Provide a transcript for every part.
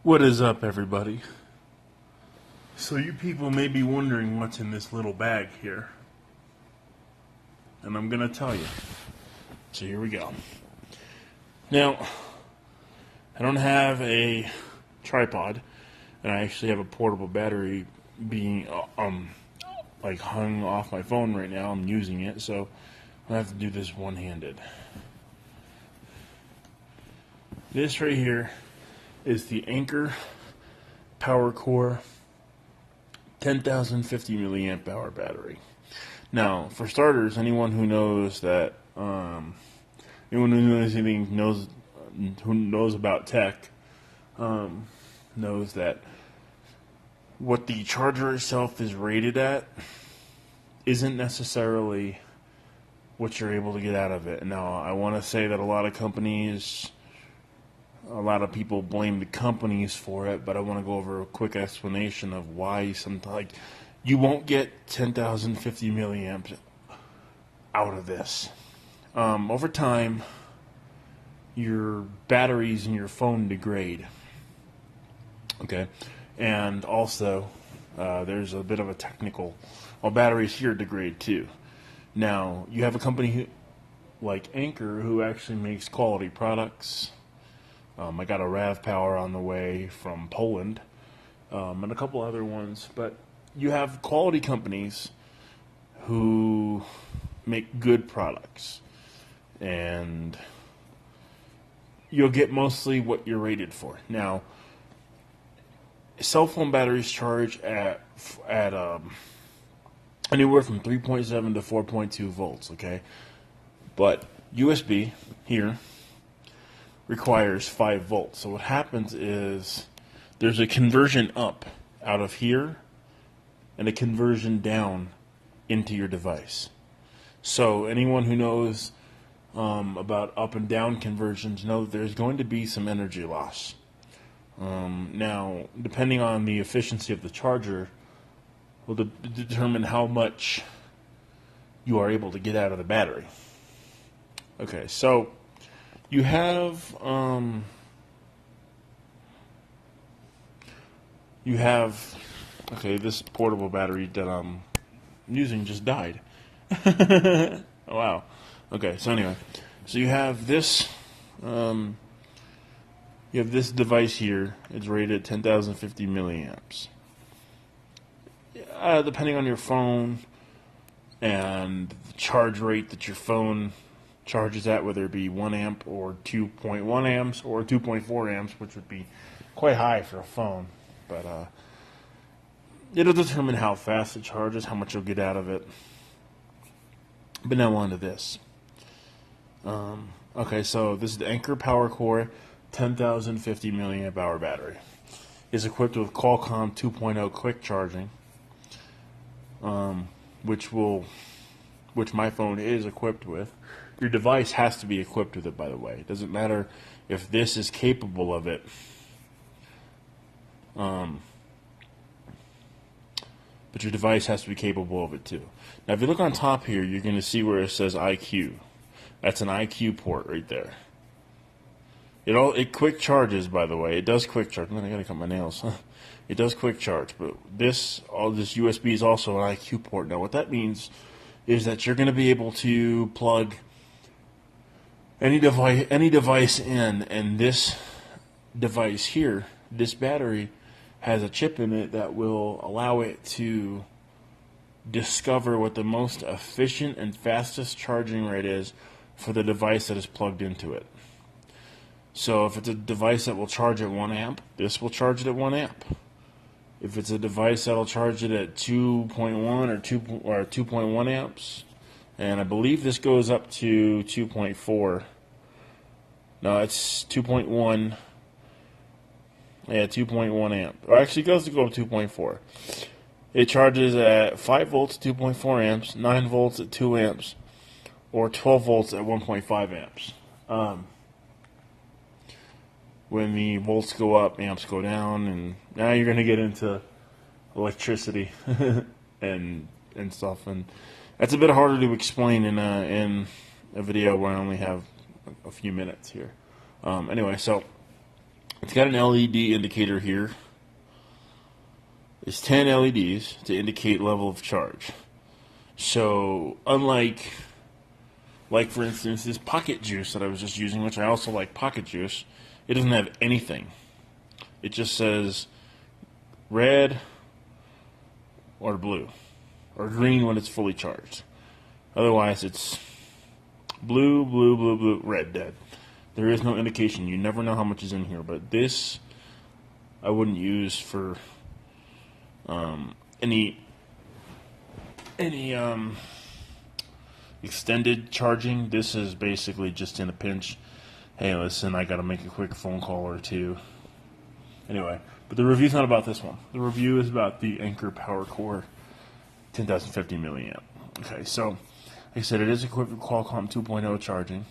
What is up, everybody? So you people may be wondering what's in this little bag here. And I'm gonna tell you. So here we go. Now, I don't have a tripod, and I actually have a portable battery being like hung off my phone right now. I'm using it, so I have to do this one-handed. This right here is the Anker powercore 10,050 milliamp hour battery. Now, for starters, anyone who knows that, anyone who knows anything who knows about tech, knows that what the charger itself is rated at isn't necessarily what you're able to get out of it. Now, I want to say that a lot of people blame the companies for it, but I want to go over a quick explanation of why sometimes you won't get 10,050 milliamps out of this. Over time, your batteries in your phone degrade. Okay, and also there's a bit of a technical. Well, batteries here degrade too. Now you have a company like Anker who actually makes quality products. I got a RAV Power on the way from Poland, and a couple other ones. But you have quality companies who make good products, and you'll get mostly what you're rated for. Now, cell phone batteries charge at anywhere from 3.7 to 4.2 volts. Okay, but USB here requires 5 volts. So what happens is there's a conversion up out of here and a conversion down into your device. So anyone who knows about up and down conversions know that there's going to be some energy loss. Now, depending on the efficiency of the charger will determine how much you are able to get out of the battery. Okay, so you have okay, this portable battery that I'm using just died. Oh, wow. Okay, so anyway, so you have this device here. It's rated at 10,050 milliamps. Depending on your phone and the charge rate that your phone charges at, whether it be 1 amp or 2.1 amps or 2.4 amps, which would be quite high for a phone. But it'll determine how fast it charges, how much you'll get out of it. But now on to this. Okay, so this is the Anker PowerCore 10,050 milliamp hour battery. It's equipped with Qualcomm 2.0 quick charging, which my phone is equipped with. Your device has to be equipped with it, by the way. It doesn't matter if this is capable of it. But your device has to be capable of it too. Now, if you look on top here, you're going to see where it says IQ. That's an IQ port right there. It quick charges, by the way. It does quick charge. Man, I gotta cut my nails. It does quick charge, but all this USB is also an IQ port. Now, what that means is that you're going to be able to plug any device in, and this device here, this battery, has a chip in it that will allow it to discover what the most efficient and fastest charging rate is for the device that is plugged into it. So if it's a device that will charge at 1 amp, this will charge it at 1 amp. If it's a device that will charge it at 2.1 or 2.1 amps, and I believe this goes up to 2.4. No, it's 2.1. Yeah, 2.1 amp. Or actually, it goes to go up 2.4. It charges at 5 volts at 2.4 amps, 9 volts at 2 amps, or 12 volts at 1.5 amps. When the volts go up, amps go down, and now you're going to get into electricity and stuff. And that's a bit harder to explain in a video where I only have a few minutes here. Anyway, so It's got an LED indicator here. It's 10 LEDs to indicate level of charge. So unlike, like for instance, this Pocket Juice that I was just using, which I also like Pocket Juice, it doesn't have anything. It just says red or blue, or green when it's fully charged. Otherwise, it's blue, blue, blue, blue, red, dead. There is no indication. You never know how much is in here. But this, I wouldn't use for any extended charging. This is basically just in a pinch. Hey, listen, I got to make a quick phone call or two. Anyway, but the review's not about this one. The review is about the Anker powercore 10,050 milliamp. Okay, so like I said, it is equipped with Qualcomm 2.0 charging.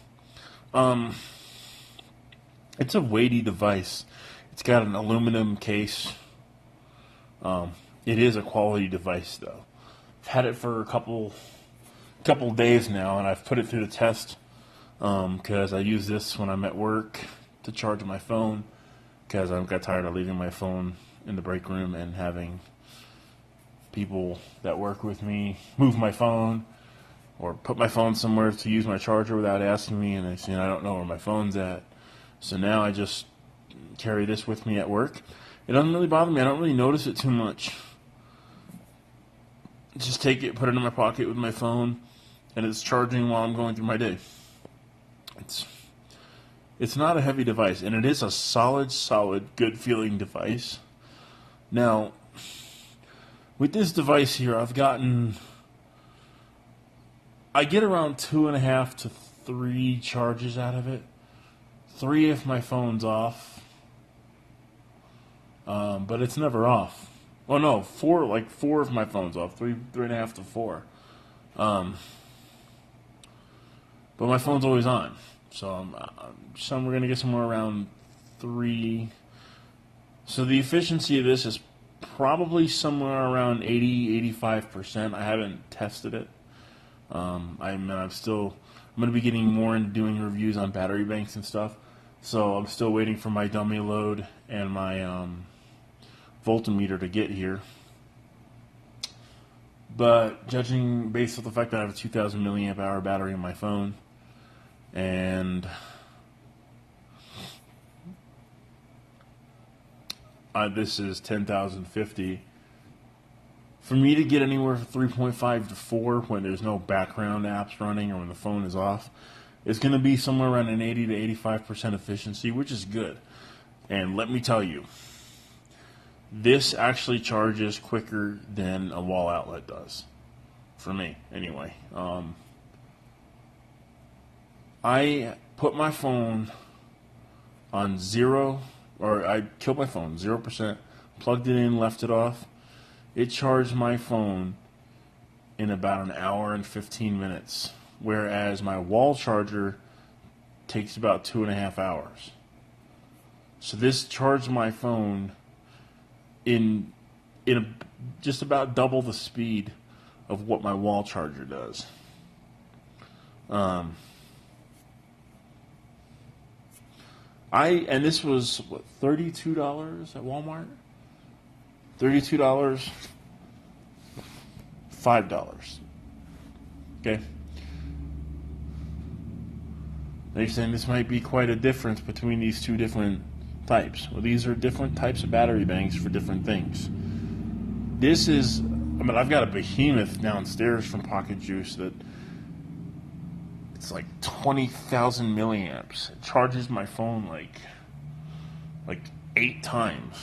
It's a weighty device. It's got an aluminum case. It is a quality device, though. I've had it for a couple days now, and I've put it through the test because I use this when I'm at work to charge my phone, because I got tired of leaving my phone in the break room and having people that work with me move my phone or put my phone somewhere to use my charger without asking me, and I don't know where my phone's at. So now I just carry this with me at work. It doesn't really bother me. I don't really notice it too much. Just take it, put it in my pocket with my phone, and it's charging while I'm going through my day. It's not a heavy device, and it is a solid, good feeling device. Now, with this device here, I get around 2.5 to 3 charges out of it. 3 if my phone's off, but it's never off. Oh no, 4 if my phone's off. 3.5 to 4. But my phone's always on, so we're gonna get somewhere around 3. So the efficiency of this is probably somewhere around 80-85%. I haven't tested it. I'm going to be getting more into doing reviews on battery banks and stuff. So I'm still waiting for my dummy load and my voltmeter to get here. But judging based on the fact that I have a 2,000 milliamp hour battery in my phone, and this is 10,050. For me to get anywhere from 3.5 to 4 when there's no background apps running or when the phone is off, it's going to be somewhere around an 80 to 85% efficiency, which is good. And let me tell you, this actually charges quicker than a wall outlet does. For me, anyway. I put my phone on 0, or I killed my phone, 0%, plugged it in, left it off. It charged my phone in about an hour and 15 minutes, whereas my wall charger takes about 2.5 hours. So this charged my phone in just about double the speed of what my wall charger does. And this was what, $32 at Walmart? $32, $5. Okay. Now you're saying this might be quite a difference between these two different types. Well, these are different types of battery banks for different things. This is, I've got a behemoth downstairs from Pocket Juice that it's like 20,000 milliamps. It charges my phone like 8 times.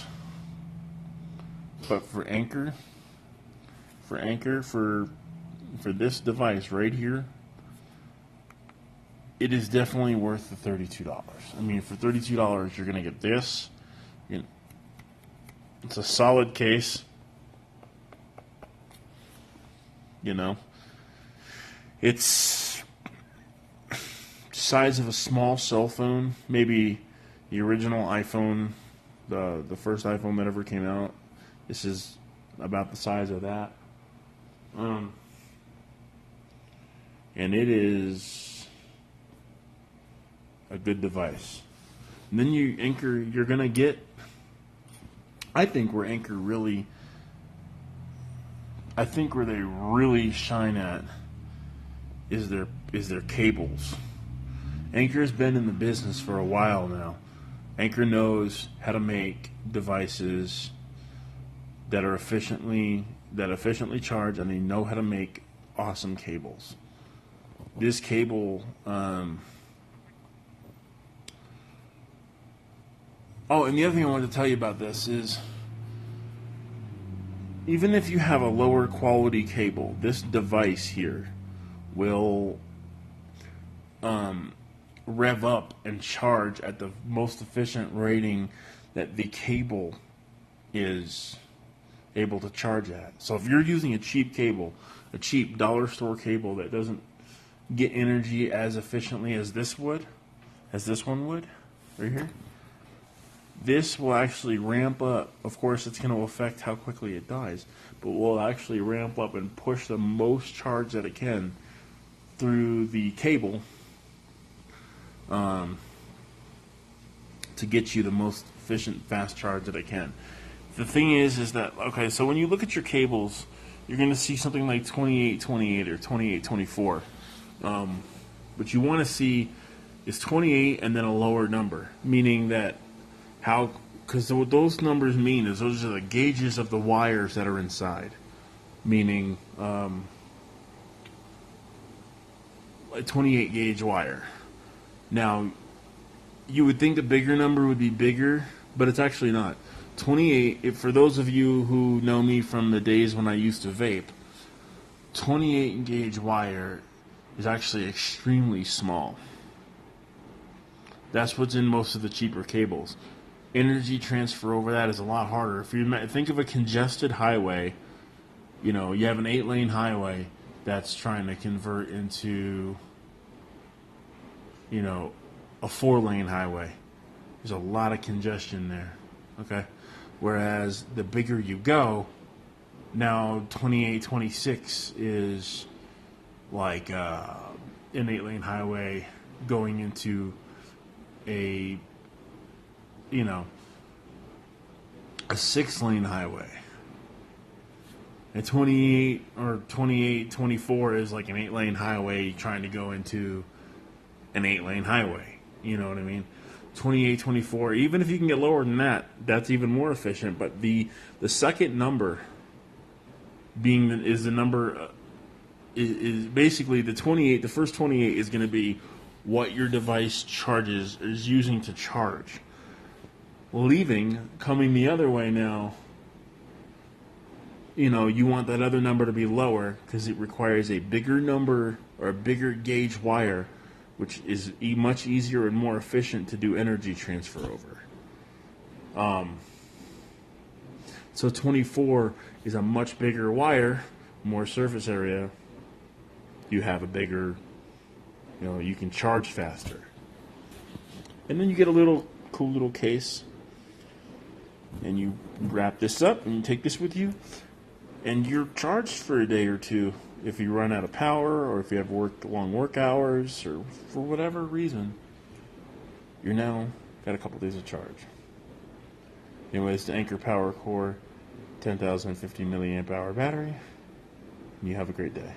But for Anker, for this device right here, it is definitely worth the $32. I mean, for $32, you're going to get this. It's a solid case. It's size of a small cell phone, maybe the original iPhone, the first iPhone that ever came out. This is about the size of that. And it is a good device. And then you're going to get, I think where Anker really, I think where they really shine at is their cables. Anker has been in the business for a while now. Anker knows how to make devices that efficiently charge, and they know how to make awesome cables. This cable, oh, and the other thing I wanted to tell you about this is, even if you have a lower quality cable, this device here will rev up and charge at the most efficient rating that the cable is able to charge at. So if you're using a cheap cable, a cheap dollar store cable that doesn't get energy as efficiently as this one would, right here, this will actually ramp up. Of course, it's going to affect how quickly it dies, but will actually ramp up and push the most charge that it can through the cable to get you the most efficient fast charge that it can. The thing is that, okay, so when you look at your cables, you're going to see something like 2828 or 2824. What you want to see is 28 and then a lower number, meaning that because what those numbers mean is those are the gauges of the wires that are inside, meaning a 28 gauge wire. Now, you would think the bigger number would be bigger, but it's actually not. 28, for those of you who know me from the days when I used to vape, 28 gauge wire is actually extremely small. That's what's in most of the cheaper cables. Energy transfer over that is a lot harder. If you think of a congested highway, you have an 8-lane highway that's trying to convert into, a 4-lane highway. There's a lot of congestion there, okay? Whereas the bigger you go, now 28, 26 is like an 8-lane highway going into a 6-lane highway. And 28 or 28, 24 is like an 8-lane highway trying to go into an 8-lane highway. You know what I mean? 28, 24, even if you can get lower than that, that's even more efficient. But the second number is the number, is basically the 28, the first 28 is going to be what your device is using to charge. Coming the other way now, you want that other number to be lower because it requires a bigger number or a bigger gauge wire, which is much easier and more efficient to do energy transfer over. So 24 is a much bigger wire, more surface area. You have a bigger, you can charge faster. And then you get a cool little case, and you wrap this up and you take this with you, and you're charged for a day or two. If you run out of power, or if you have long work hours, or for whatever reason, you're now got a couple days of charge. Anyways, the Anker powercore 10,050 milliamp hour battery. And you have a great day.